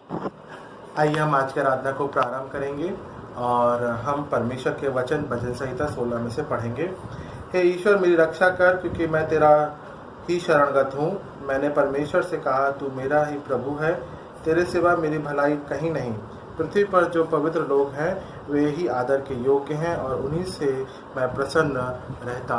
आइए हम आज के आराधना को प्रारंभ करेंगे और हम परमेश्वर के वचन भजन संहिता 16 में से पढ़ेंगे। हे ईश्वर मेरी रक्षा कर, क्योंकि मैं तेरा ही शरणगत हूँ। मैंने परमेश्वर से कहा, तू मेरा ही प्रभु है, तेरे सिवा मेरी भलाई कहीं नहीं। पृथ्वी पर जो पवित्र लोग हैं वे ही आदर के योग्य हैं और उन्हीं से मैं प्रसन्न रहता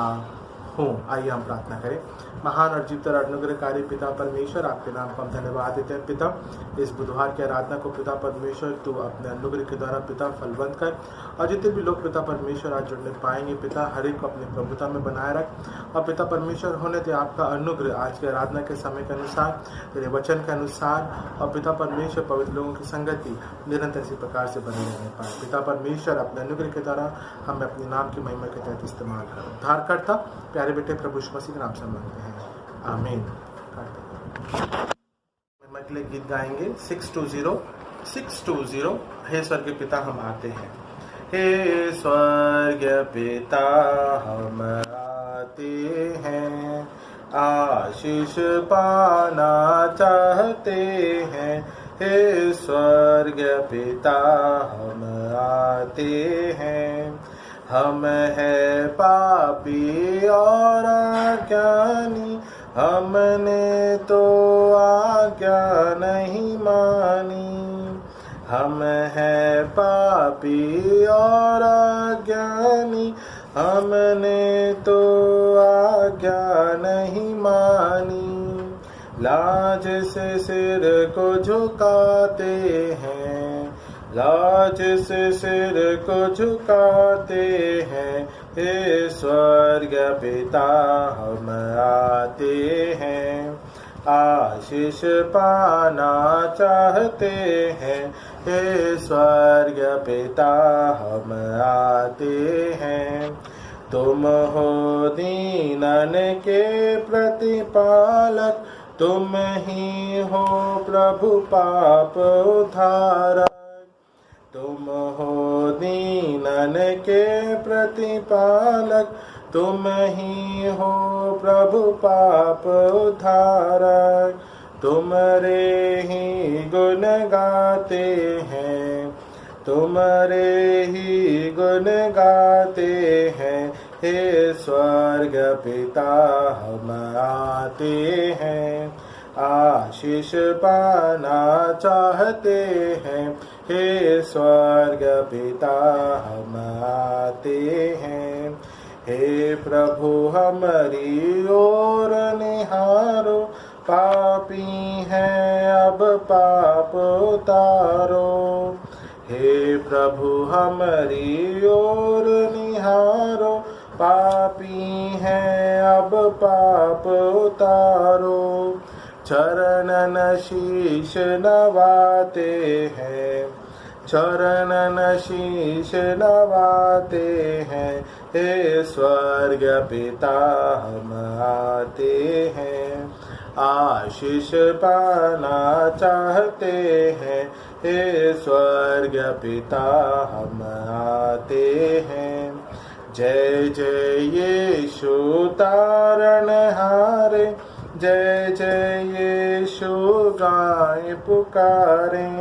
हूँ। आइए हम प्रार्थना करें। महान और जीवित और अनुग्रहकारी पिता परमेश्वर, आपके नाम को हम धन्यवाद देते हैं। पिता, इस बुधवार की आराधना को पिता परमेश्वर तू अपने अनुग्रह के द्वारा पिता फलवंत कर, और जितने भी लोग पिता परमेश्वर आज जुड़ने पाएंगे पिता, हर एक को अपनी प्रभुता में बनाए रख। और पिता परमेश्वर होने दे आपका अनुग्रह आज की आराधना के समय के अनुसार, तेरे वचन के अनुसार, और पिता परमेश्वर पवित्र लोगों की संगति निरंतर इसी प्रकार से बने रहने पाए। पिता परमेश्वर अपने अनुग्रह के द्वारा हमें अपने नाम की महिमा के तहत इस्तेमाल करो। उद्धार करता प्यारे बेटे प्रभु यीशु मसीह के नाम से मांगते हैं, आमीन। महिमा के लिए गीत गाएंगे 620। हे स्वर्ग पिता हम आते हैं। हे स्वर्ग पिता हम आते हैं, आशीष पाना चाहते हैं। हे स्वर्ग पिता हम आते हैं, हम है पापी और अज्ञानी, हमने तो आज्ञा नहीं मानी। हम है पापी और अज्ञानी, हमने तो आज्ञा नहीं मानी। लाज से सिर को झुकाते हैं, लाज से सिर को झुकाते हैं। हे स्वर्ग पिता हम आते हैं, आशीष पाना चाहते हैं। हे स्वर्ग पिता हम आते हैं, तुम हो दीनन के प्रतिपालक, तुम ही हो प्रभु पाप उद्धारक। तुम हो दीनन के प्रतिपालक, तुम ही हो प्रभु पाप उद्धारक। तुम्हारे ही गुण गाते हैं, तुम्हारे ही गुण गाते हैं। हे स्वर्ग पिता हम आते हैं, आशीष पाना चाहते हैं। हे स्वर्ग पिता हम आते हैं। हे प्रभु हमारी ओर निहारो, पापी हैं अब पाप उतारो। हे प्रभु हमारी ओर निहारो, पापी हैं अब पाप उतारो। चरणन शीश नवाते हैं, चरणन शीश नवाते हैं। हे स्वर्ग पिता हम आते हैं, आशीष पाना चाहते हैं। हे स्वर्ग पिता हम आते हैं। जय जय यीशु तारणहारे, जय जय यीशु गाए पुकारें।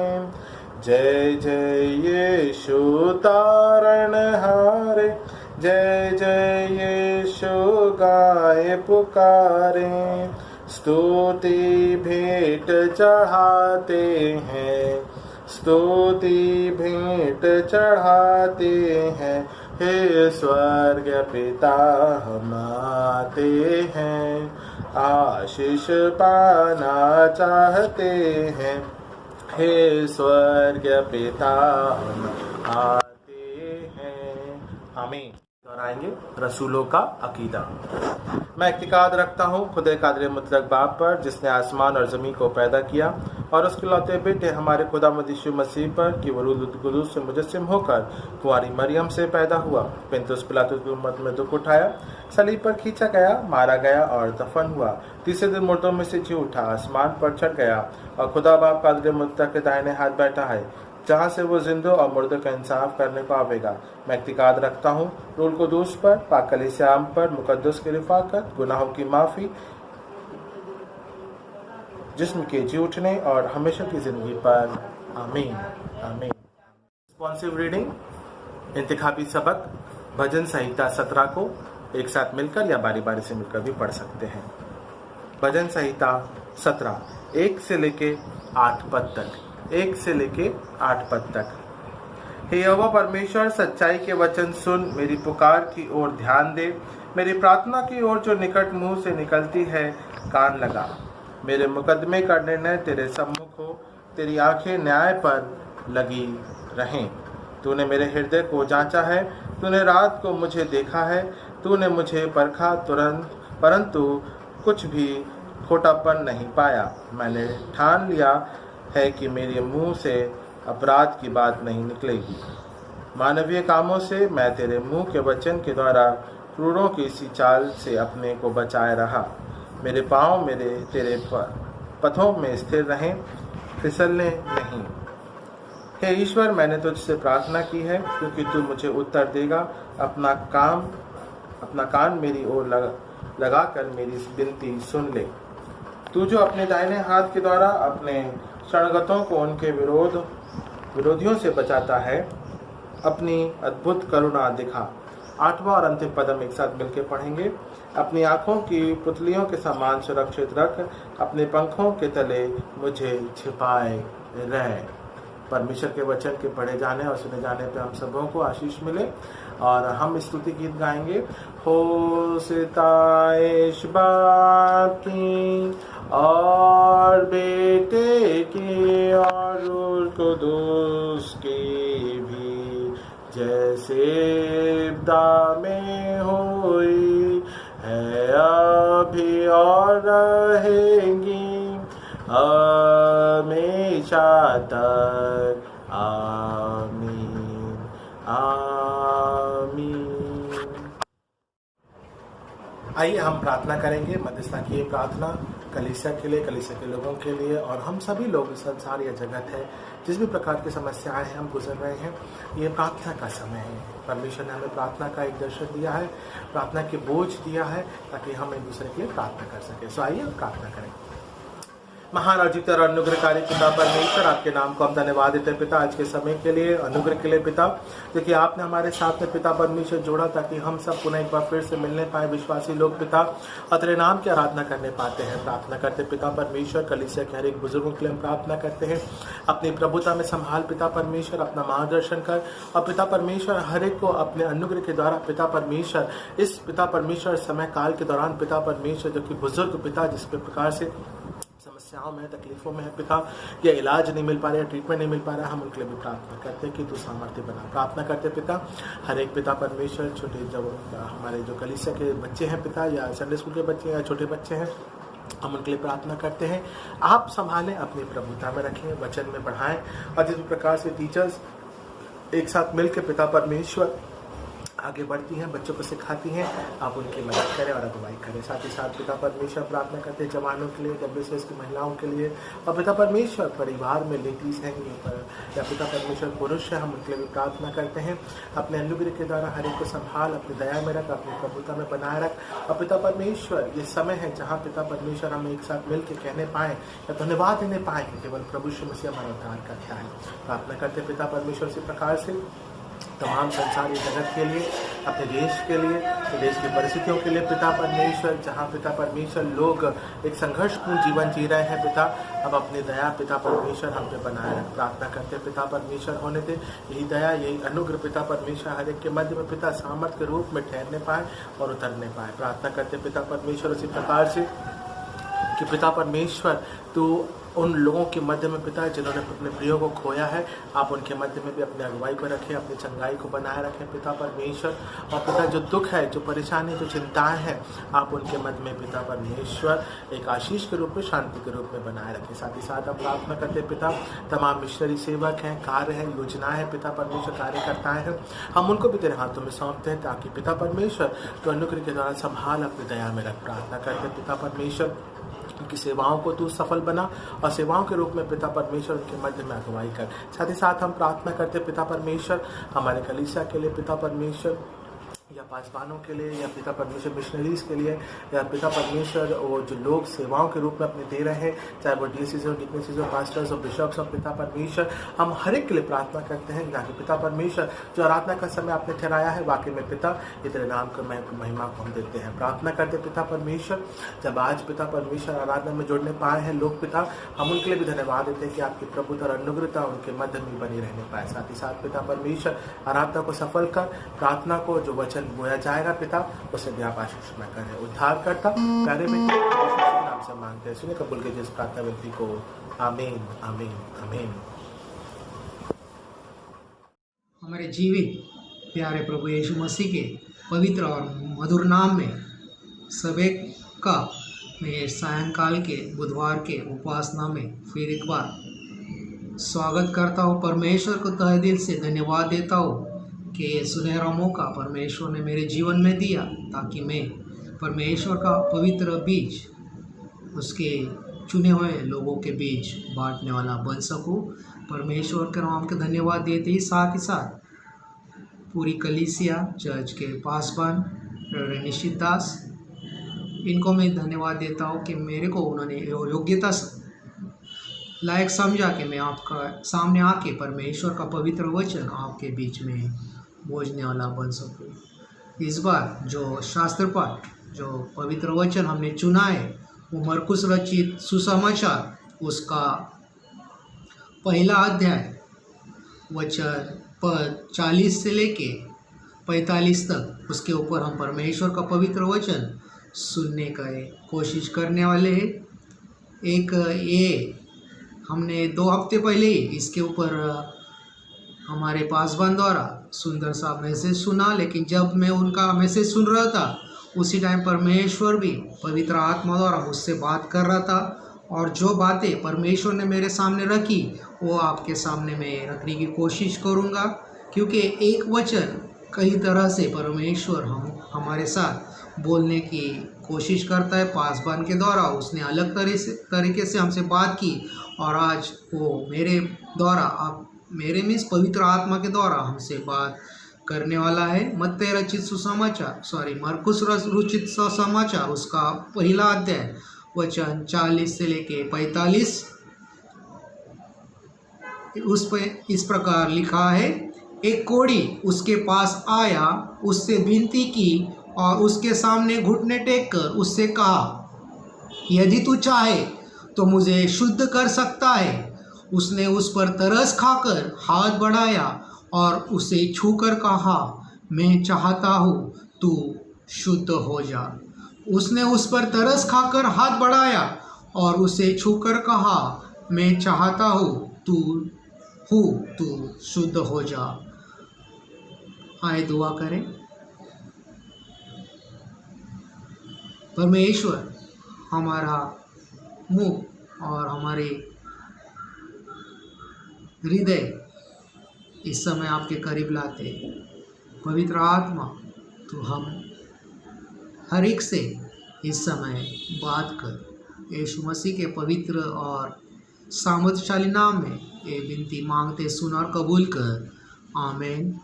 जय जय यीशु तारणहारे, जय जय यीशु गाए पुकारें। स्तुति भेंट चढ़ाते हैं, स्तुति भेंट चढ़ाते हैं। हे स्वर्ग पिता हम आते हैं, आशीष पाना चाहते हैं। हे स्वर्ग पिता हम आते हैं, आमीन। दोहराएंगे रसूलों का अकीदा। मैं इत्तेकाद रखता हूँ खुदा कादिर मुतलक बाप पर, जिसने आसमान और ज़मीन को पैदा किया, और उसके लौते बेटे हमारे खुदा यीशु मसीह पर, कि वो रूह कुदूस से मुजस्सिम होकर कुंवारी मरियम से पैदा हुआ, पिलातुस की उम्मत में दुख उठाया, सलीब पर खींचा गया, मारा गया और दफन हुआ। तीसरे दिन मुर्दों में से जी उठा, आसमान पर चढ़ गया और खुदा बाप कादिर मुतलक के दाहिने हाथ बैठा है, जहाँ से वो जिंदों और मुर्दों का इंसाफ करने को आवेगा। मैं इत्तेकाद रखता हूँ रूह कुदूस पर, पाक कलीसिया पर, मुकद्दस की रिफाकत, गुनाहों की माफ़ी, जिस्म के जी उठने और हमेशा की ज़िंदगी पर। आमीन आमीन। रिस्पॉन्सिव रीडिंग, इंतखाबी सबक, भजन संहिता 17 को एक साथ मिलकर या बारी बारी से मिलकर भी पढ़ सकते हैं। भजन संहिता 17 1 से लेके 8 पद तक। 1 से लेके 8 पद तक। हे यहोवा परमेश्वर, सच्चाई के वचन सुन, मेरी पुकार की ओर ध्यान दे, मेरी प्रार्थना की ओर जो निकट मुंह से निकलती है कान लगा। मेरे मुकदमे का निर्णय तेरे सम्मुख हो, तेरी आंखें न्याय पर लगी रहें। तूने मेरे हृदय को जांचा है, तूने रात को मुझे देखा है, तूने मुझे परखा तुरंत, परंतु कुछ भी खोटापन नहीं पाया। मैंने ठान लिया है कि मेरे मुंह से अपराध की बात नहीं निकलेगी। मानवीय कामों से मैं तेरे मुंह के वचन के द्वारा क्रूरों की सी चाल से अपने को बचाए रहा। मेरे पाँव मेरे तेरे पथों में स्थिर रहें, फिसलने नहीं। हे ईश्वर, मैंने तुझसे प्रार्थना की है, क्योंकि तू मुझे उत्तर देगा। अपना कान मेरी ओर लगाकर मेरी विनती सुन ले। तू जो अपने दाहिने हाथ के द्वारा अपने शरणगतों को उनके विरोधियों से बचाता है, अपनी अद्भुत करुणा दिखा। 8वां और अंतिम पद हम एक साथ मिलकर पढ़ेंगे। अपनी आंखों की पुतलियों के समान सुरक्षित रख, अपने पंखों के तले मुझे छिपाए रह। परमेश्वर के वचन के पढ़े जाने और सुने जाने पे हम सबों को आशीष मिले। और हम स्तुति गीत गाएंगे। हो सिताइश बाप की और बेटे की और रूह कुदूस की भी, जैसे इब्दा में हुई है अभी और रहेंगी हमेशा तक। आमीन आमीन। आइए हम प्रार्थना करेंगे। मध्यस्थता की ये प्रार्थना कलीसिया के लिए, कलीसिया के लोगों के लिए और हम सभी लोग, संसार या जगत है, जिस भी प्रकार की समस्याएं हैं हम गुजर रहे हैं, ये प्रार्थना का समय है। परमेश्वर ने हमें प्रार्थना का एक दर्शन दिया है, प्रार्थना के बोझ दिया है, ताकि हम एक दूसरे के लिए प्रार्थना कर सकें। सो आइए हम प्रार्थना करें। महान और जीवित और अनुग्रहकारी पिता परमेश्वर, आपके नाम को हम धन्यवाद देते हैं पिता, आज के समय के लिए, अनुग्रह के लिए पिता, क्योंकि आपने हमारे साथ में पिता परमेश्वर जोड़ा, ताकि हम सब पुनः एक बार फिर से मिलने पाए विश्वासी लोग पिता, और तेरे नाम की आराधना करने पाते हैं। प्रार्थना करते पिता परमेश्वर, कलीसिया के हर एक बुजुर्गों के लिए हम प्रार्थना करते हैं। अपनी प्रभुता में संभाल पिता परमेश्वर, अपना मार्गदर्शन कर, और पिता परमेश्वर हर एक को अपने अनुग्रह के द्वारा पिता परमेश्वर, इस पिता परमेश्वर समय काल के दौरान पिता परमेश्वर, जो कि बुजुर्ग पिता जिस प्रकार से समस्याओं में, तकलीफों में है पिता, या इलाज नहीं मिल पा रहा है, ट्रीटमेंट नहीं मिल पा रहा है, हम उनके लिए भी प्रार्थना करते हैं कि तू सामर्थ्य बना। प्रार्थना करते पिता हर एक पिता परमेश्वर, छोटे जब हमारे जो कलीसिया के बच्चे हैं पिता, या संडे स्कूल के बच्चे या छोटे बच्चे हैं, हम उनके लिए प्रार्थना करते हैं। आप संभालें, अपनी प्रभुता में रखें, वचन में बढ़ाएं, और जिस प्रकार से टीचर्स एक साथ मिलकर पिता परमेश्वर आगे बढ़ती हैं, बच्चों को सिखाती हैं, आप उनकी मदद करें और अगुवाई करें। साथ ही साथ पिता परमेश्वर प्रार्थना करते हैं जवानों के लिए, WCS की महिलाओं के लिए, और पिता परमेश्वर परिवार में लेडीज़ हैं या पिता परमेश्वर पुरुष है, हम उनके लिए भी प्रार्थना करते हैं। अपने अनुग्रह के द्वारा हर एक को संभाल, अपनी दया में रख, अपनी प्रभुता में बनाए रख। और पिता परमेश्वर, ये समय है जहाँ पिता परमेश्वर हम एक साथ मिल के कहने पाएँ या धन्यवाद देने पाएँ कि केवल प्रभु यीशु मसीह हमारा उद्धार करता है। प्रार्थना करते पिता परमेश्वर इसी प्रकार से तमाम संसार जगत के लिए, अपने देश के लिए, देश की परिस्थितियों के लिए पिता परमेश्वर, जहाँ पिता परमेश्वर लोग एक संघर्षपूर्ण जीवन जी रहे हैं पिता, अब अपनी दया पिता परमेश्वर हम पे बनाए रख। प्रार्थना करते पिता परमेश्वर होने दे, यही दया यही अनुग्रह पिता परमेश्वर हर एक के मध्य में पिता सामर्थ्य के रूप में ठहरने पाए और उतरने पाए। प्रार्थना करते पिता परमेश्वर उसी प्रकार से कि पिता परमेश्वर तू उन लोगों के मध्य में पिता जिन्होंने अपने प्रियों को खोया है, आप उनके मध्य में भी अपनी अगुवाई पर रखें, अपनी चंगाई को बनाए रखें पिता परमेश्वर। और पिता जो दुख है, जो परेशानी, जो चिंताएं हैं, आप उनके मध्य में पिता परमेश्वर एक आशीष के रूप में, शांति के रूप में बनाए रखें। साथ ही साथ हम प्रार्थना करते पिता तमाम मिशनरी सेवक हैं, कार्य हैं, योजनाएं हैं पिता परमेश्वर, कार्यकर्ताएं हैं, हम उनको भी तेरे हाथों में सौंपते हैं, ताकि पिता परमेश्वर तो अनुग्रह के द्वारा संभाल, अपनी दया में रख। प्रार्थना करते पिता परमेश्वर उनकी सेवाओं को तू सफल बना, और सेवाओं के रूप में पिता परमेश्वर उनके मध्य में अगुवाई कर। साथ ही साथ हम प्रार्थना करते पिता परमेश्वर हमारे कलीसिया के लिए पिता परमेश्वर, या पासवानों के लिए या पिता परमेश्वर मिशनरीज के लिए या पिता परमेश्वर वो जो लोग सेवाओं के रूप में अपने दे रहे हैं, चाहे वो डीसीज हो, डिकनेसिस हो, पास्टर्स और बिशप्स और पिता परमेश्वर हम हर एक के लिए प्रार्थना करते हैं ताकि पिता परमेश्वर जो आराधना का समय आपने ठहराया है, वाकई में पिता ये तेरे नाम को महिमा को हम देते हैं। प्रार्थना करते पिता परमेश्वर, जब आज पिता परमेश्वर आराधना में जुड़ने पाए हैं लोग पिता, हम उनके लिए भी धन्यवाद देते हैं कि आपकी प्रभुता और अनुग्रहता उनके मध्य में बनी रहने पाए। साथ ही साथ पिता परमेश्वर आराधना को सफल कर, प्रार्थना को जो वचन बोया जाएगा पिता उसे भी आप आशीष में करें। उद्धार करता प्यारे बेटे नाम से मांगते हैं, सुने कबूल कीजिए इस प्रार्थना विनती को। आमीन आमीन आमीन। हमारे जीवित प्यारे प्रभु यीशु मसीह के पवित्र और मधुर नाम में सब एक का मैं सायंकाल के बुधवार के उपासना में फिर एक बार स्वागत करता हूँ। परमेश्वर को तहे दिल से धन्यवाद देता हूँ कि ये सुनहरा मौका परमेश्वर ने मेरे जीवन में दिया ताकि मैं परमेश्वर का पवित्र बीज उसके चुने हुए लोगों के बीच बांटने वाला बन सकूँ। परमेश्वर के नाम के धन्यवाद देते ही साथ पूरी कलीसिया चर्च के पासवान निश्चित दास, इनको मैं धन्यवाद देता हूँ कि मेरे को उन्होंने योग्यता लायक समझा कि मैं आपका सामने आके परमेश्वर का पवित्र वचन आपके बीच में बोझने वाला बन सकूँ। इस बार जो शास्त्र पाठ जो पवित्र वचन हमने चुना है वो मरकुस रचित सुसमाचार उसका पहला अध्याय वचन 40 से लेके 45 तक, उसके ऊपर हम परमेश्वर का पवित्र वचन सुनने का कोशिश करने वाले हैं। एक ये हमने 2 हफ्ते पहले ही इसके ऊपर हमारे पासवान द्वारा सुंदर सा मैसेज सुना, लेकिन जब मैं उनका मैसेज सुन रहा था उसी टाइम परमेश्वर भी पवित्र आत्मा द्वारा मुझसे बात कर रहा था, और जो बातें परमेश्वर ने मेरे सामने रखी वो आपके सामने मैं रखने की कोशिश करूँगा, क्योंकि एक वचन कई तरह से परमेश्वर हमारे साथ बोलने की कोशिश करता है। पासवान के द्वारा उसने अलग तरीके से हमसे बात की, और आज वो मेरे द्वारा आप मेरे में पवित्र आत्मा के द्वारा हमसे बात करने वाला है। मत्ती रचित सुसमाचार मरकुस रचित सुसमाचार उसका पहला अध्याय वचन 40 से लेके 45 उस पर इस प्रकार लिखा है। एक कोढ़ी उसके पास आया, उससे विनती की और उसके सामने घुटने टेक कर उससे कहा, यदि तू चाहे तो मुझे शुद्ध कर सकता है। उसने उस पर तरस खाकर हाथ बढ़ाया और उसे छूकर कहा, मैं चाहता हूँ तू शुद्ध हो जा। उसने उस पर तरस खाकर हाथ बढ़ाया और उसे छूकर कहा, मैं चाहता हूँ तू शुद्ध हो जा। आए दुआ करें। परमेश्वर हमारा मुख और हमारे हृदय इस समय आपके करीब लाते। पवित्र आत्मा तो हम हर एक से इस समय बात कर। यीशु मसीह के पवित्र और सामर्थशाली नाम में ये विनती मांगते सुन और कबूल कर। आमीन।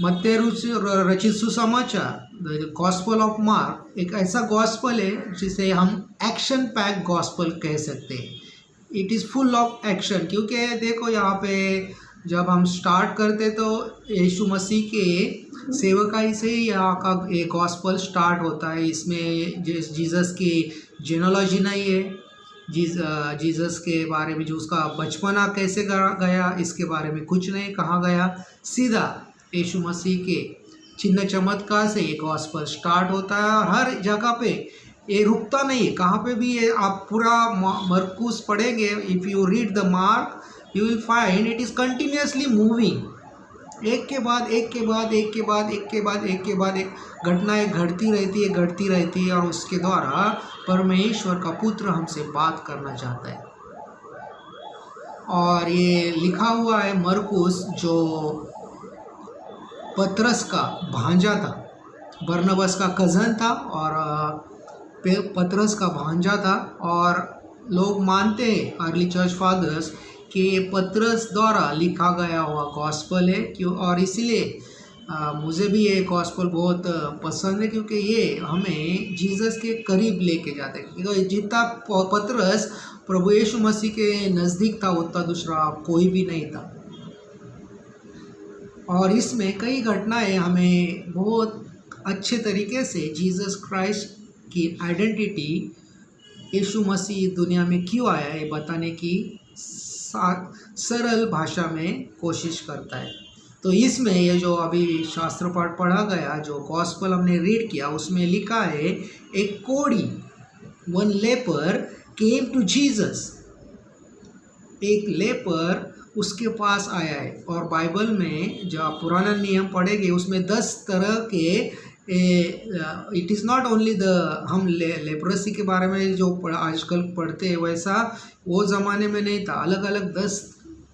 मत्ती रचित सुसमाचार द गॉस्पल ऑफ मार्क एक ऐसा गॉस्पल है जिसे हम एक्शन पैक गॉस्पल कह सकते हैं। It is full of action, क्योंकि देखो यहाँ पे जब हम स्टार्ट करते तो यीशु मसीह के सेवकाई से ही यहाँ का एक गॉस्पल स्टार्ट होता है। इसमें जीसस की जेनोलॉजी नहीं है, जीसस के बारे में जो उसका बचपना कैसे गया इसके बारे में कुछ नहीं कहा गया। सीधा यीशु मसीह के चिन्ह चमत्कार से ये गॉस्पल स्टार्ट होता है, और हर जगह पे ये रुकता नहीं है। कहाँ पे भी ये आप पूरा मरकुस पढ़ेंगे, if you read the mark you will find it is continuously moving. एक के बाद एक के बाद एक के बाद एक के बाद एक के बाद एक घटनाएं घटती रहती है, और उसके द्वारा परमेश्वर का पुत्र हमसे बात करना चाहता है। और ये लिखा हुआ है मरकुस जो पतरस का भांजा था, बरनबास का कज़न था और पतरस का भांजा था। और लोग मानते हैं अर्ली चर्च फादर्स कि ये पतरस द्वारा लिखा गया हुआ गॉस्पल है, क्यों, और इसीलिए मुझे भी ये गॉस्पेल बहुत पसंद है, क्योंकि ये हमें जीसस के करीब लेके जाते हैं। क्योंकि जितना पतरस प्रभु यीशु मसीह के नज़दीक था उतना दूसरा कोई भी नहीं था। और इसमें कई घटनाएं हमें बहुत अच्छे तरीके से जीसस क्राइस्ट की आइडेंटिटी, यीशु मसीह दुनिया में क्यों आया, ये बताने की सरल भाषा में कोशिश करता है। तो इसमें ये जो अभी शास्त्र पाठ पढ़ा गया, जो गॉस्पेल हमने रीड किया, उसमें लिखा है एक कोढ़ी, one leper came to Jesus, एक लेपर उसके पास आया है। और बाइबल में जो पुराना नियम पढ़ेंगे उसमें 10 तरह के, इट इज़ नॉट ओनली हम लेप्रोसी के बारे में जो आजकल पढ़ते हैं वैसा वो ज़माने में नहीं था। अलग अलग 10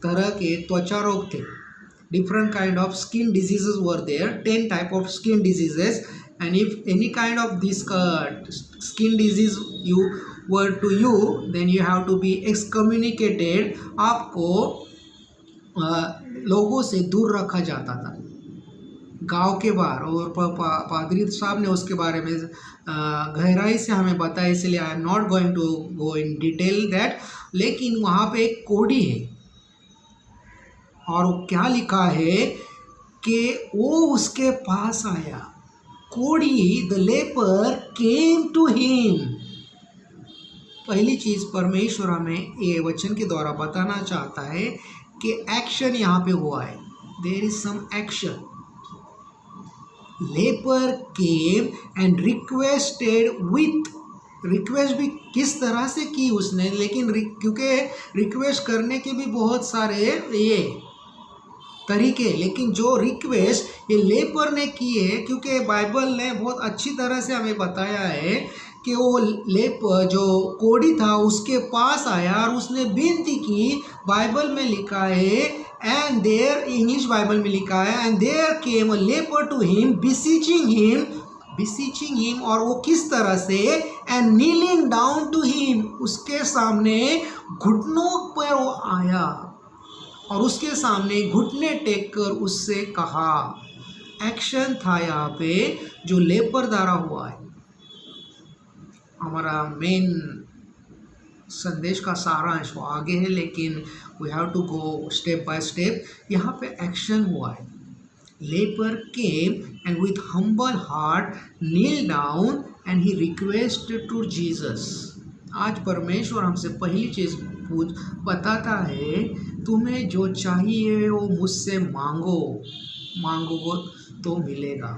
तरह के त्वचा रोग थे। Different kind of skin diseases were there, 10 type of skin diseases, and if any kind of this skin disease you were to you, then you have to be excommunicated. आपको लोगों से दूर रखा जाता था गांव के बाहर। और पादरी साहब ने उसके बारे में गहराई से हमें बताया, इसलिए I am not going to go in detail that. लेकिन वहाँ पे एक कोढ़ी है और वो क्या लिखा है कि वो उसके पास आया। कोढ़ी, the leper came to him. पहली चीज़ परमेश्वर हमें ये वचन के द्वारा बताना चाहता है कि एक्शन यहाँ पे हुआ है, there is some action. Leper came and requested with, request भी किस तरह से की उसने, लेकिन क्योंकि रिक्वेस्ट करने के भी बहुत सारे ये तरीके, लेकिन जो रिक्वेस्ट ये लेपर ने की है, क्योंकि बाइबल ने बहुत अच्छी तरह से हमें बताया है कि वो लेपर जो कोढ़ी था उसके पास आया और उसने विनती की। बाइबल में लिखा है, एंड देयर, इंग्लिश बाइबल में लिखा है, and there came a leper to him beseeching him, और वो किस तरह से, and kneeling down to him, उसके सामने घुटनों पर वो आया और उसके सामने घुटने टेक कर उससे कहा। एक्शन था यहाँ पे जो लेपर द्वारा हुआ है। हमारा मेन संदेश का सारांश वो आगे है, लेकिन we have to go step by step. यहाँ पे एक्शन हुआ है। Leper came and with humble heart kneel down and he requested to Jesus. आज परमेश्वर हमसे पहली चीज़ बताता है, तुम्हें जो चाहिए वो मुझसे मांगो तो मिलेगा।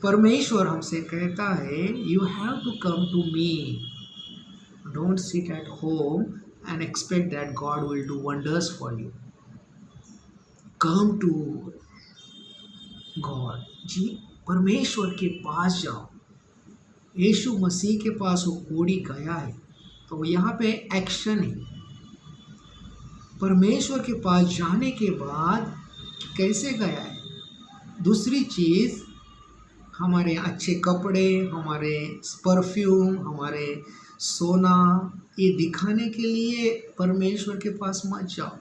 परमेश्वर हमसे कहता है, you have to come to me, don't sit at home and expect that God will do wonders for you. Come to God, जी परमेश्वर के पास जाओ। यीशु मसीह के पास वो कोढ़ी गया है, तो यहाँ पे एक्शन है। परमेश्वर के पास जाने के बाद कैसे गया है। दूसरी चीज़, हमारे अच्छे कपड़े, हमारे परफ्यूम, हमारे सोना, ये दिखाने के लिए परमेश्वर के पास मत जाओ,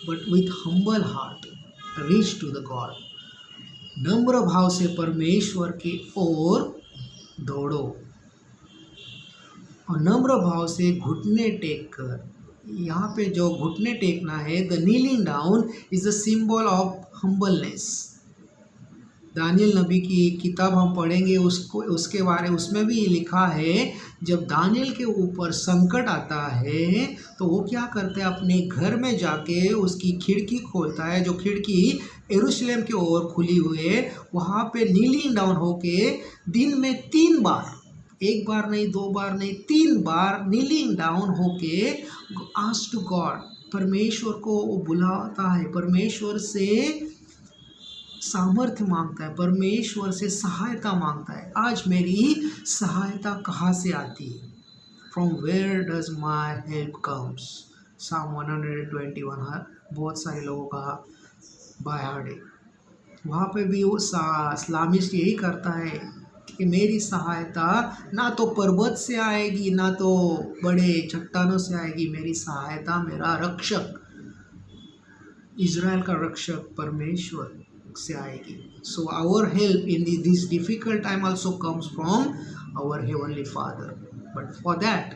but with humble heart reach to the God. नम्र भाव से परमेश्वर की ओर दौड़ो और नम्र भाव से घुटने टेक कर। यहाँ पे जो घुटने टेकना है, the kneeling down is the symbol of humbleness. दानियल नबी की किताब हम पढ़ेंगे, उसके बारे उसमें भी लिखा है, जब दानियल के ऊपर संकट आता है तो वो क्या करते हैं, अपने घर में जाके उसकी खिड़की खोलता है, जो खिड़की यरूशलेम की ओर खुली हुई है, वहाँ पे नीलिंग डाउन होके दिन में 3 बार, 1 बार नहीं, 2 बार नहीं, 3 बार नीलिंग डाउन होके आस्क टू गॉड, परमेश्वर को वो बुलाता है, परमेश्वर से सामर्थ्य मांगता है, परमेश्वर से सहायता मांगता है। आज मेरी सहायता कहाँ से आती है? From where does my help comes. Psalm 121 बहुत सारे लोगों का बाय हार्ट है। वहाँ पे भी वो इस्लामिस्ट यही करता है कि मेरी सहायता ना तो पर्वत से आएगी, ना तो बड़े चट्टानों से आएगी, मेरी सहायता मेरा रक्षक इज़राइल का रक्षक परमेश्वर से आएगी. So our help in this difficult time also comes from our heavenly father. But for that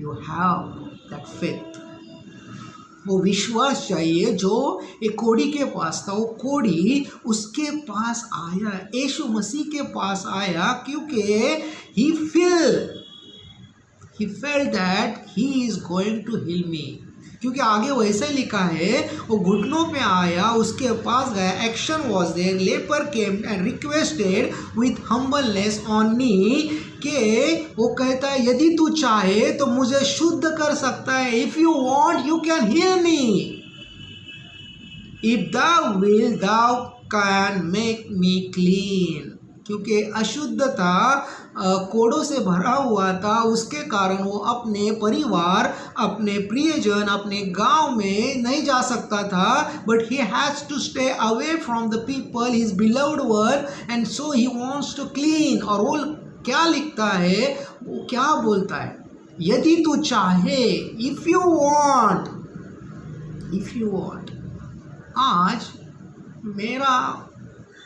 you have that faith. वो विश्वास चाहिए जो एक कोढ़ी के पास था. वो कोढ़ी उसके पास आया, यीशु मसीह के पास आया, क्योंकि he felt that he is going to heal me. क्योंकि आगे वैसे लिखा है, वो घुटनों पे आया, उसके पास गया, action was there, leper came and requested with humbleness on knee, के वो कहता है यदि तू चाहे तो मुझे शुद्ध कर सकता है. If you want you can heal me. If thou will thou can make me clean. क्योंकि अशुद्धता कोड़ों से भरा हुआ था, उसके कारण वो अपने परिवार, अपने प्रियजन, अपने गांव में नहीं जा सकता था. But he has to stay away from the people, his beloved one, and so he wants to clean. और वो क्या लिखता है, वो क्या बोलता है, यदि तू चाहे, इफ यू वांट. आज मेरा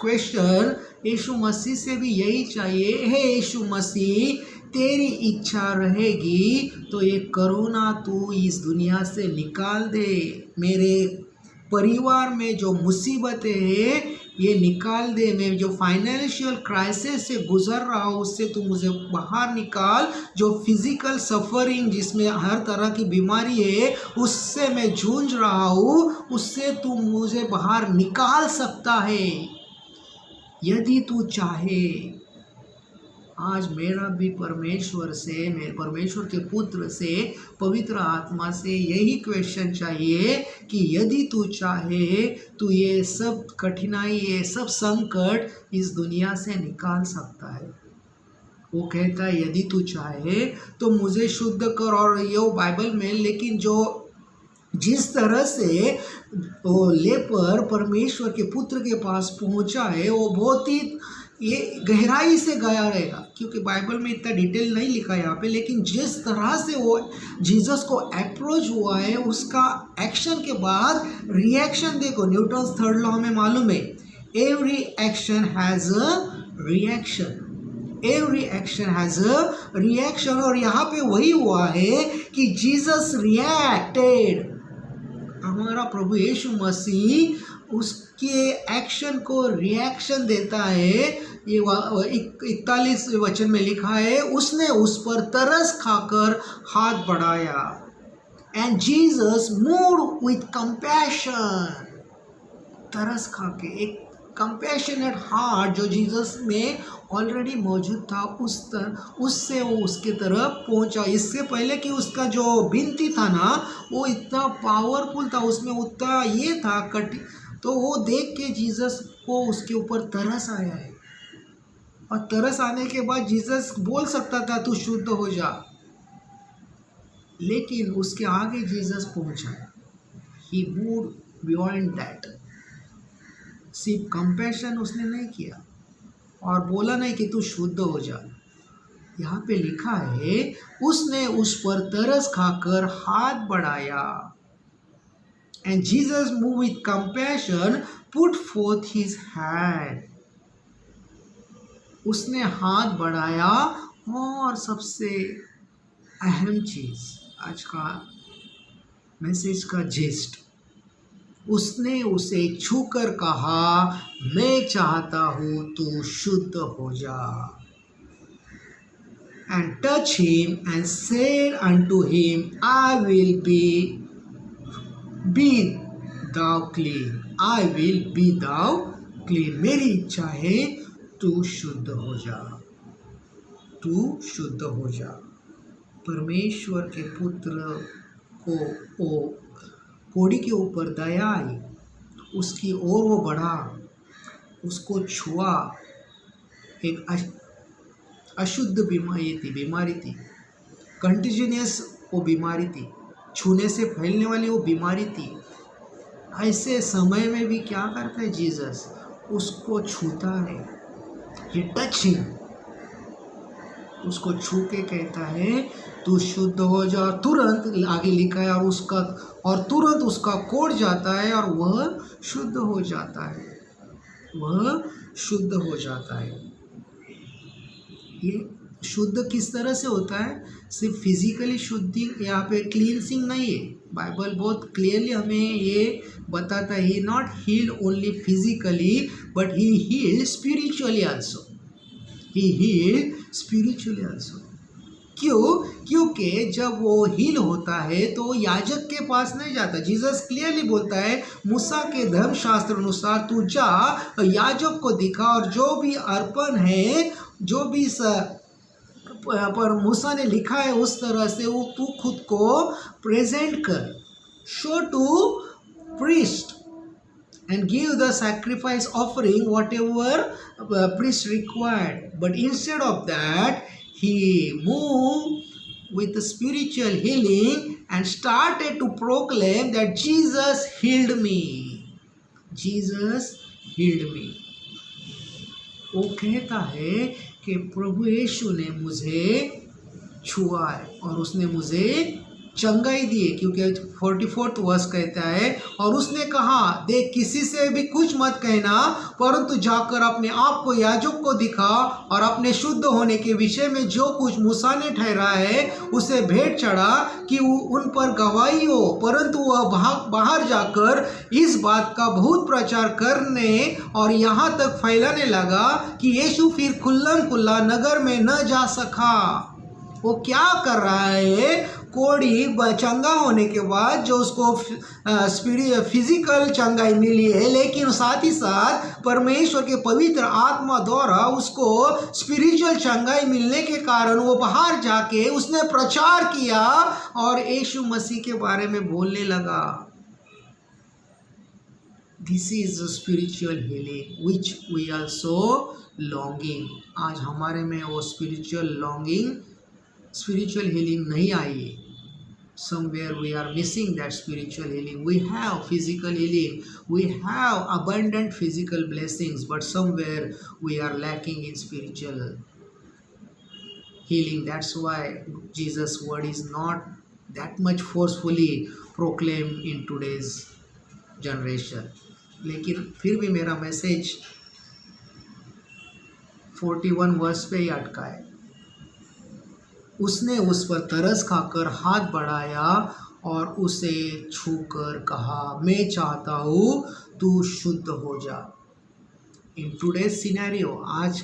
क्वेश्चन यीशु मसीह से भी यही चाहिए, हे यीशु मसीह, तेरी इच्छा रहेगी तो ये कोरोना तू इस दुनिया से निकाल दे. मेरे परिवार में जो मुसीबतें हैं ये निकाल दे. मैं जो फाइनेंशियल क्राइसिस से गुजर रहा हूँ उससे तू मुझे बाहर निकाल. जो फिजिकल सफरिंग जिसमें हर तरह की बीमारी है उससे मैं जूझ रहा हूँ, उससे तू मुझे बाहर निकाल सकता है यदि तू चाहे. आज मेरा भी परमेश्वर से, मेरे परमेश्वर के पुत्र से, पवित्र आत्मा से यही क्वेश्चन चाहिए कि यदि तू चाहे तो ये सब कठिनाई, ये सब संकट इस दुनिया से निकाल सकता है. वो कहता है यदि तू चाहे तो मुझे शुद्ध कर. और ये बाइबल में, लेकिन जो जिस तरह से वो लेपर परमेश्वर के पुत्र के पास पहुंचा है वो बहुत ही ये गहराई से गया रहेगा, क्योंकि बाइबल में इतना डिटेल नहीं लिखा है यहाँ पे. लेकिन जिस तरह से वो जीसस को अप्रोच हुआ है, उसका एक्शन के बाद रिएक्शन देखो. न्यूटन्स थर्ड लॉ हमें मालूम है, every action has a reaction. Every action has a reaction. और यहाँ पे वही हुआ है कि जीसस रिएक्टेड. हमारा प्रभु यीशु मसीह उसके एक्शन को रिएक्शन देता है. ये 41 वचन में लिखा है, उसने उस पर तरस खाकर हाथ बढ़ाया. And Jesus moved with compassion. तरस खा के, एक कंपैशनेट हार्ट जो जीसस में ऑलरेडी मौजूद था, उससे वो उसके तरफ पहुंचा. इससे पहले कि उसका जो विनती था ना वो इतना पावरफुल था, उसमें उतना ये था तो वो देख के जीसस को उसके ऊपर तरस आया है. और तरस आने के बाद जीसस बोल सकता था तू शुद्ध हो जा, लेकिन उसके आगे जीसस पहुंचा. ही मूव्ड बियॉन्ड दैट. सिर्फ कंपैशन उसने नहीं किया और बोला नहीं कि तू शुद्ध हो जा. यहाँ पे लिखा है उसने उस पर तरस खाकर हाथ बढ़ाया. And Jesus move with compassion put fourth his hand. उसने हाथ बढ़ाया. और सबसे अहम चीज आज का मैसेज का जेस्ट, उसने उसे छूकर कहा, मैं चाहता हूँ तू शुद्ध हो जा. And touch him and said unto him, I will be thou clean. I will be thou clean. मेरी इच्छा है तू शुद्ध हो जा, तू शुद्ध हो जा. परमेश्वर के पुत्र को वो कोढ़ी के ऊपर दया आई, उसकी ओर वो बढ़ा, उसको छुआ. एक अशुद्ध बीमारी थी, कंटिन्यूस वो बीमारी थी, छूने से फैलने वाली वो बीमारी थी. ऐसे समय में भी क्या करता है जीसस, उसको छूता है. ही टच हिम, उसको छू के कहता है तू शुद्ध हो जा, तुरंत आगे लिखा है, और तुरंत उसका कोढ़ जाता है और वह शुद्ध हो जाता है, वह शुद्ध हो जाता है। ये शुद्ध किस तरह से होता है? सिर्फ फिजिकली शुद्धि, यहाँ पे क्लींसिंग नहीं है। बाइबल बहुत क्लियरली हमें ये बताता है, he not healed only physically but he healed spiritually also, he healed spiritually also. क्यों? क्योंकि जब वो हील होता है तो वो याजक के पास नहीं जाता। जीसस क्लियरली बोलता है, मूसा के धर्मशास्त्र अनुसार तू जा, याजक को दिखा, और जो भी अर्पण है, जो भी पर मूसा ने लिखा है उस तरह से वो तू खुद को प्रेजेंट कर, show to priest and give the sacrifice offering whatever priest required. But instead of that, he moved with the spiritual healing and started to proclaim that Jesus healed me. Jesus healed me. वो कहता है कि प्रभु यीशु ने मुझे छुआ है और उसने मुझे चंगाई दी है, क्योंकि 44 वर्ष कहता है, और उसने कहा, देख किसी से भी कुछ मत कहना, परंतु जाकर अपने आप को याजक को दिखा और अपने शुद्ध होने के विषय में जो कुछ मूसा ने ठहरा है उसे भेंट चढ़ा कि उन पर गवाही हो। परंतु वह बाहर जाकर इस बात का बहुत प्रचार करने और यहाँ तक फैलाने लगा कि यीशु फिर खुल्लम खुल्ला नगर में न जा सका। वो क्या कर रहा है? कोड़ी चंगा होने के बाद जो उसको फिजिकल चंगाई मिली है, लेकिन साथ ही साथ परमेश्वर के पवित्र आत्मा द्वारा उसको स्पिरिचुअल चंगाई मिलने के कारण वो बाहर जाके उसने प्रचार किया और यीशु मसीह के बारे में बोलने लगा। This is spiritual healing which we are so longing. आज हमारे में वो spiritual longing, spiritual healing nahi aayi hai. Somewhere we are missing that spiritual healing. We have physical healing, we have abundant physical blessings, but somewhere we are lacking in spiritual healing. That's why Jesus' word is not that much forcefully proclaimed in today's generation. लेकिन फिर भी मेरा message 41 वर्ष पे ही अटका है। उसने उस पर तरस खाकर हाथ बढ़ाया और उसे छूकर कहा, मैं चाहता हूँ तू शुद्ध हो जा। इन टुडेज सिनेरियो, आज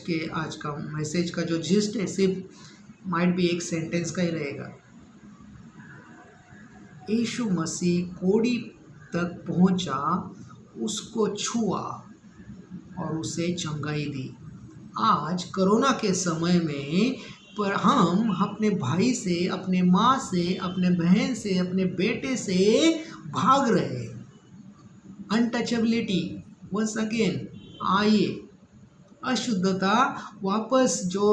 का मैसेज का जो जिस्ट है सिर्फ माइट भी एक सेंटेंस का ही रहेगा। यीशु मसीह कोड़ी तक पहुँचा, उसको छुआ और उसे चंगाई दी। आज कोरोना के समय में पर हम अपने भाई से, अपने माँ से, अपने बहन से, अपने बेटे से भाग रहे। अनटचेबिलिटी वंस अगेन आइए, अशुद्धता वापस जो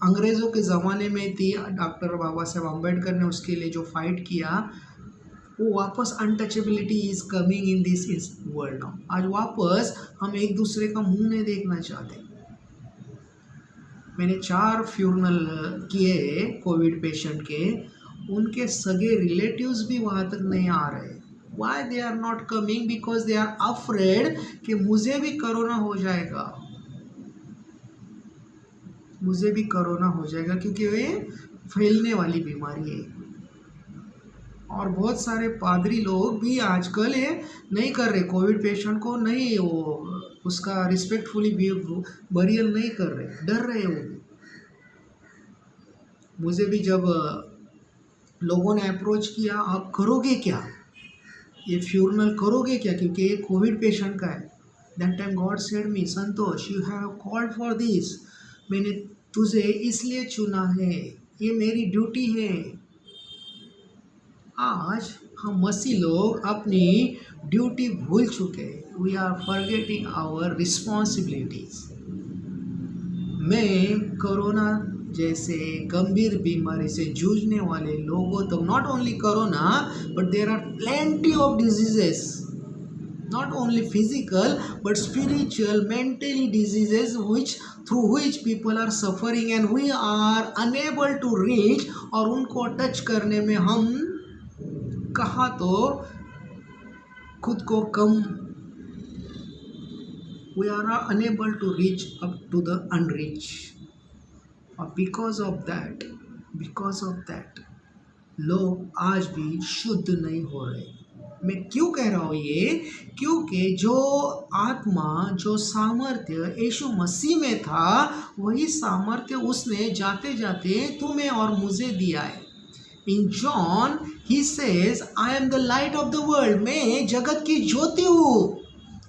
अंग्रेज़ों के ज़माने में थी, डॉक्टर बाबा साहब अम्बेडकर ने उसके लिए जो फाइट किया, वो वापस untouchability is coming in this world now. आज वापस हम एक दूसरे का मुंह नहीं देखना चाहते। मैंने 4 फ्यूनरल किए कोविड पेशेंट के, उनके सगे रिलेटिव्स भी वहाँ तक नहीं आ रहे। Why they are not coming? Because they are afraid कि मुझे भी कोरोना हो जाएगा, मुझे भी कोरोना हो जाएगा, क्योंकि वे फैलने वाली बीमारी है। और बहुत सारे पादरी लोग भी आजकल ये नहीं कर रहे, कोविड पेशेंट को नहीं, वो उसका रिस्पेक्टफुली बरियल नहीं कर रहे, डर रहे वो भी। मुझे भी जब लोगों ने अप्रोच किया, आप करोगे क्या, ये फ्यूनरल करोगे क्या, क्योंकि ये कोविड पेशेंट का है। That time God said me, Santosh you have called for this, मैंने तुझे इसलिए चुना है, ये मेरी ड्यूटी है। आज हम मसीह लोग अपनी ड्यूटी भूल चुके हैं। We are forgetting our responsibilities. मैं कोरोना जैसे गंभीर बीमारी से जूझने वाले लोगों तक, not only corona but there are plenty of diseases, not only physical but spiritual, mentally diseases through which people are suffering and we are unable to reach, और उनको टच करने में हम कहा तो खुद को कम, we are unable to reach up to the unreached, और because of that लोग आज भी शुद्ध नहीं हो रहे। मैं क्यों कह रहा हूँ ये? क्योंकि जो आत्मा, जो सामर्थ्य यीशु मसीह में था, वही सामर्थ्य उसने जाते जाते तुम्हें और मुझे दिया है। इन John he says, I am the light of the world, मैं जगत की ज्योति हूँ।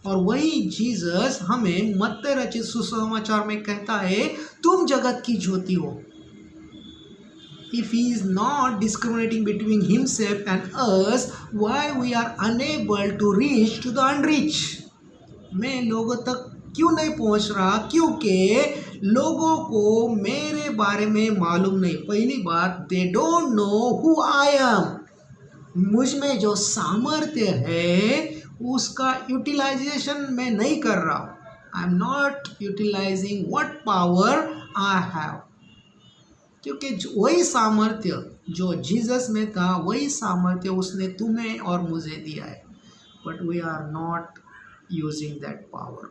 और वही जीसस हमें मत्ती रचित सुसमाचार में कहता है, तुम जगत की ज्योति हो। If he is not discriminating between himself and us, why we are unable to reach to the unreached? मैं लोगों तक क्यों नहीं पहुंच रहा? क्योंकि लोगों को मेरे बारे में मालूम नहीं। पहली बात, they don't know who I am. मुझ में जो सामर्थ्य है उसका यूटिलाइजेशन मैं नहीं कर रहा। I am not utilizing what power I have. क्योंकि वही सामर्थ्य जो जीसस में था, वही सामर्थ्य उसने तुम्हें और मुझे दिया है, but we are not using that power.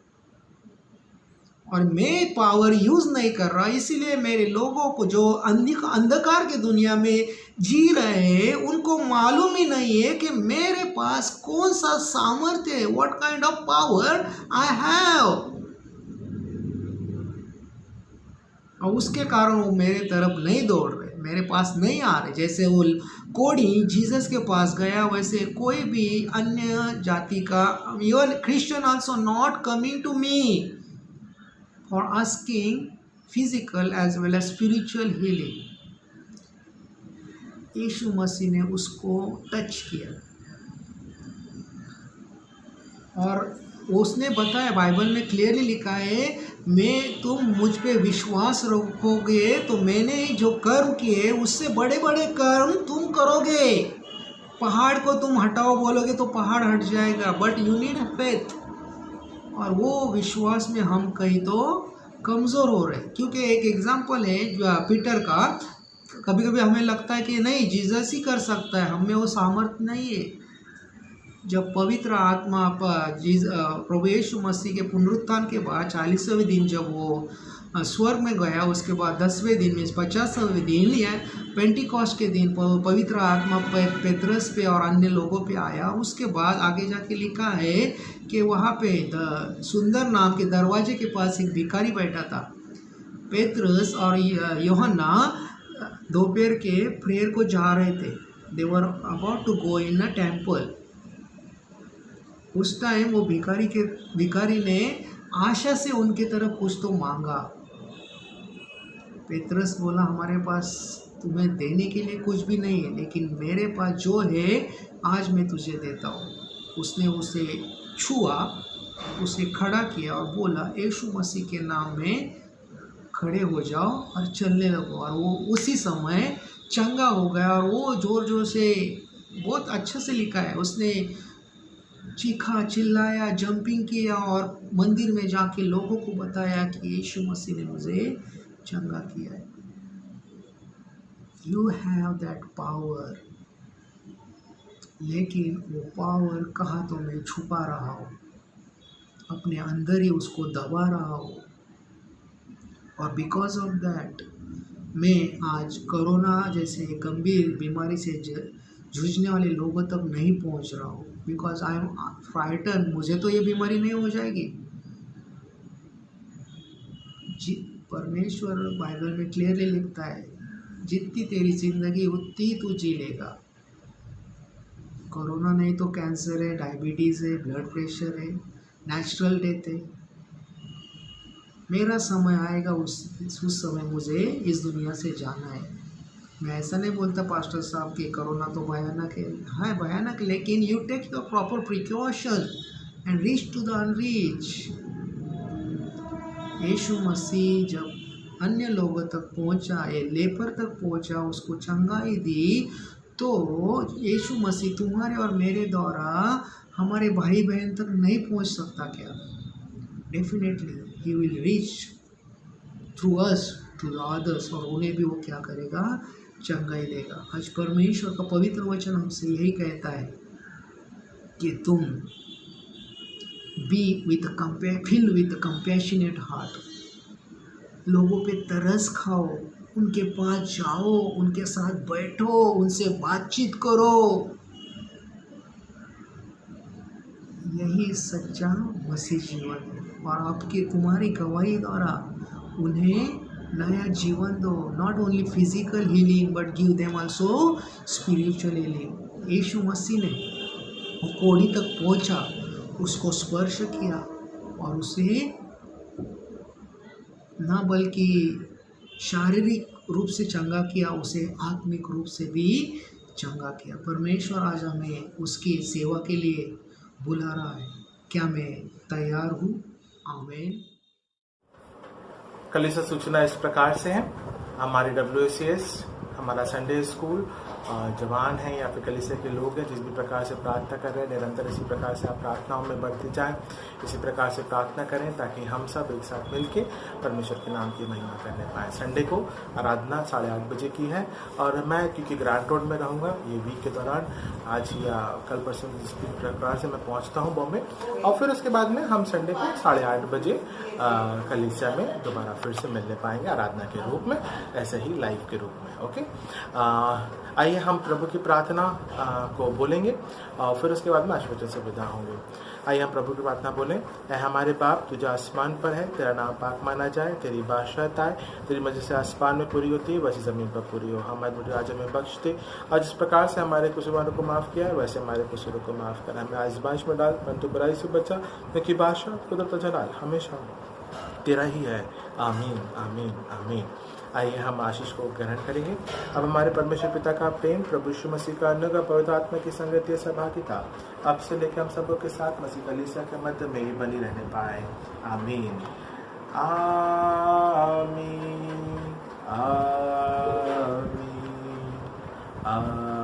और मैं पावर यूज नहीं कर रहा, इसीलिए मेरे लोगों को जो अंधकार की दुनिया में जी रहे हैं उनको मालूम ही नहीं है कि मेरे पास कौन सा सामर्थ्य है, what kind of power I have. और उसके कारण वो मेरे तरफ नहीं दौड़ रहे, मेरे पास नहीं आ रहे। जैसे वो कोढ़ी जीसस के पास गया, वैसे कोई भी अन्य जाति का, even Christian also not coming to me for asking physical as well as spiritual healing. यीशु मसीह ने उसको टच किया और उसने बताया, बाइबल में क्लियरली लिखा है, तुम मुझ पे विश्वास रखोगे तो मैंने जो कर्म किए उससे बड़े बड़े कर्म तुम करोगे। पहाड़ को तुम हटाओ बोलोगे तो पहाड़ हट जाएगा, बट यू नीड फेथ। और वो विश्वास में हम कहीं तो कमज़ोर हो रहे, क्योंकि एक एग्जांपल है पीटर का। कभी कभी हमें लगता है कि नहीं, जीसस ही कर सकता है, हमें वो सामर्थ्य नहीं है। जब पवित्र आत्मा प्रभु यीशु मसीह के पुनरुत्थान के बाद 40वें दिन जब वो स्वर्ग में गया, उसके बाद 10वें दिन में 50वें दिन या पेंटिकॉस्ट के दिन पवित्र आत्मा पेत्रस पे और अन्य लोगों पे आया। उसके बाद आगे जाके लिखा है कि वहाँ पे सुंदर नाम के दरवाजे के पास एक भिखारी बैठा था। पेत्रस और यूहन्ना दोपहर के प्रेयर को जा रहे थे, they were about to go in a temple. उस टाइम वो भिखारी ने आशा से उनके तरफ कुछ तो मांगा। पेत्रस बोला, हमारे पास तुम्हें देने के लिए कुछ भी नहीं है, लेकिन मेरे पास जो है आज मैं तुझे देता हूँ। उसने उसे छुआ, उसे खड़ा किया और बोला, यीशु मसीह के नाम में खड़े हो जाओ और चलने लगो। और वो उसी समय चंगा हो गया। और वो जोर जोर से, बहुत अच्छा से लिखा है, उसने चीखा, चिल्लाया, जंपिंग किया और मंदिर में जाके लोगों को बताया कि यीशु मसीह ने मुझे चंगा किया है। यू हैव दैट पावर, लेकिन वो पावर कहाँ तो मैं छुपा रहा हूँ, अपने अंदर ही उसको दबा रहा हूँ। और बिकॉज ऑफ दैट मैं आज कोरोना जैसे गंभीर बीमारी से जूझने वाले लोगों तक नहीं पहुंच रहा हूँ, बिकॉज आई एम फ्राइटन। मुझे तो ये बीमारी नहीं हो जाएगी। परमेश्वर बाइबल में क्लियरली लिखता है, जितनी तेरी जिंदगी उतनी तू जी लेगा। कोरोना नहीं तो कैंसर है, डायबिटीज़ है, ब्लड प्रेशर है, नेचुरल डेथ है। मेरा समय आएगा, उस समय मुझे इस दुनिया से जाना है। मैं ऐसा नहीं बोलता पास्टर साहब कि कोरोना तो भयानक है, हाँ भयानक, लेकिन you take your proper precaution and reach to the unreach. यीशु मसीह जब अन्य लोगों तक पहुंचा, ये लेपर तक पहुंचा, उसको चंगाई दी, तो यीशु मसीह तुम्हारे और मेरे द्वारा हमारे भाई बहन तक नहीं पहुंच सकता क्या? Definitely he will reach through us to the others, और उन्हें भी वो क्या करेगा? चंगाई देगा। आज परमेश्वर का पवित्र वचन हमसे यही कहता है कि तुम फिल विथ कंपैशनेट हार्ट, लोगों पे तरस खाओ, उनके पास जाओ, उनके साथ बैठो, उनसे बातचीत करो। यही सच्चा मसीह जीवन है। और तुम्हारी गवाही द्वारा उन्हें नया जीवन दो। Not only physical healing but give them also spiritual healing. यीशु मसीह ने वो कोड़ी तक पहुंचा, उसको स्पर्श किया और उसे न बल्कि शारीरिक रूप से चंगा किया, उसे आत्मिक रूप से भी चंगा किया। परमेश्वर आज हमें उसकी सेवा के लिए बुला रहा है। क्या मैं तैयार हूँ? आमीन। कलीसिया सूचना इस प्रकार से है। हमारी WCS, हमारा संडे स्कूल, जवान हैं या फिर कलीसिया के लोग हैं जिस भी प्रकार से प्रार्थना कर रहे हैं, निरंतर इसी प्रकार से आप प्रार्थनाओं में बढ़ते जाएं, इसी प्रकार से प्रार्थना करें ताकि हम सब एक साथ मिलके परमेश्वर के नाम की महिमा करने पाएँ। संडे को आराधना 8:30 बजे की है और मैं क्योंकि ग्रांट रोड में रहूँगा ये वीक के दौरान, आज या कल परसों जिस प्रकार से मैं पहुँचता हूँ बॉम्बे, और फिर उसके बाद में हम संडे को 8:30 बजे कलीसिया में दोबारा फिर से मिलने पाएंगे आराधना के रूप में, ऐसे ही लाइव के रूप में। ओके, आइए हम प्रभु की प्रार्थना को बोलेंगे और फिर उसके बाद में आशीर्वाद से विदा होंगे। आइए हम प्रभु की प्रार्थना बोलें। ऐ हमारे बाप तुझे आसमान पर है, तेरा नाम पाक माना जाए, तेरी बादशाहत आए, तेरी मर्जी से आसमान में पूरी होती है वैसे ज़मीन पर पूरी हो। हमारे बुरे आज हमें बख्श दे और जिस प्रकार से हमारे कसूरवारों को माफ़ किया है वैसे हमारे कसूरों को माफ़ कर। हमें आज़माइश में डाल परंतु बुराई से बचा, क्योंकि बादशाह कुदरत और जलाल हमेशा तेरा ही है। आमीन आमीन आमीन। आइए हम आशीष को ग्रहण करेंगे। अब हमारे परमेश्वर पिता का प्रेम, प्रभु यीशु मसीह का अनुग्रह, पवित्र आत्मा की संगति और सहभागिता अब से लेकर हम सबों के साथ मसीह कलीसिया के मध्य में ही बनी रहने पाए। आमीन आमीन आमीन आमीन।